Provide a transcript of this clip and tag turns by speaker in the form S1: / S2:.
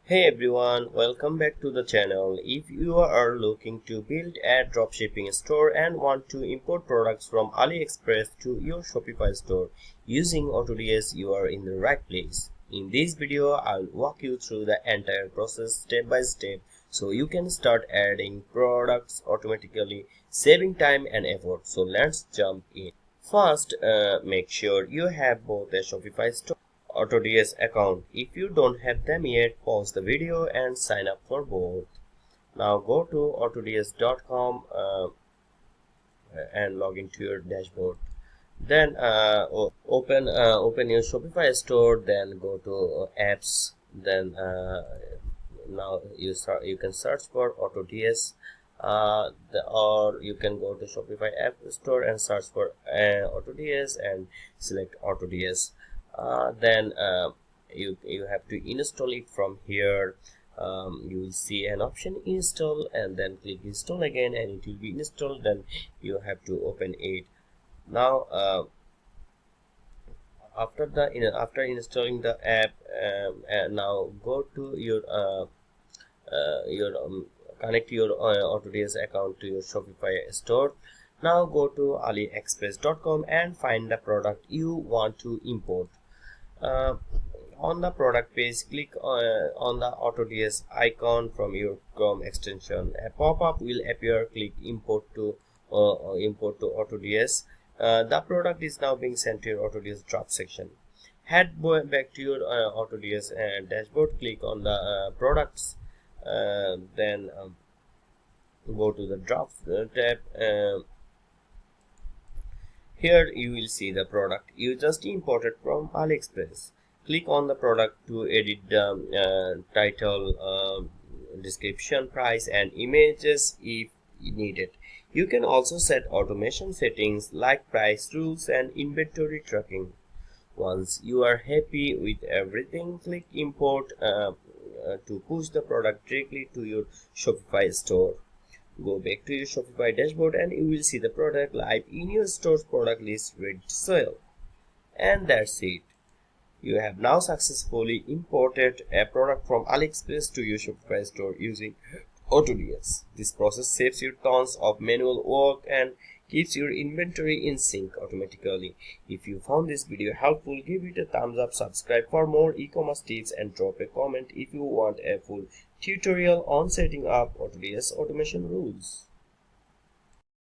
S1: Hey everyone, welcome back to the channel. If you are looking to build a dropshipping store and want to import products from Aliexpress to your Shopify store using AutoDS, you are in the right place. In this video, I'll walk you through the entire process step by step so you can start adding products automatically, saving time and effort. So let's jump in. First, make sure you have both a Shopify store AutoDS account. If you don't have them yet, pause the video and sign up for both. Now go to autods.com and log into your dashboard. Then open your Shopify store. Then go to apps. Then now you can search for AutoDS. Or you can go to Shopify app store and search for AutoDS and select AutoDS. Then you have to install it from here. You will see an option install and then click install again and it will be installed. Then you have to open it. Now after installing the app, now go to your connect your AutoDS account to your Shopify store. Now go to Aliexpress.com and find the product you want to import. On the product page, click on the AutoDS icon from your Chrome extension. A pop-up will appear. Click import to AutoDS. The product is now being sent to your AutoDS drop section. Head back to your AutoDS dashboard. Click on the products. Then go to the drop tab. Here you will see the product you just imported from Aliexpress. Click on the product to edit the title, description, price and images if needed. You can also set automation settings like price rules and inventory tracking. Once you are happy with everything, click import to push the product directly to your Shopify store. Go back to your Shopify dashboard and you will see the product live in your store's product list ready to sell. And that's it. You have now successfully imported a product from Aliexpress to your Shopify store using AutoDS. This process saves you tons of manual work and keeps your inventory in sync automatically. If you found this video helpful, give it a thumbs up, subscribe for more e-commerce tips and drop a comment if you want a full tutorial on setting up AutoDS automation rules.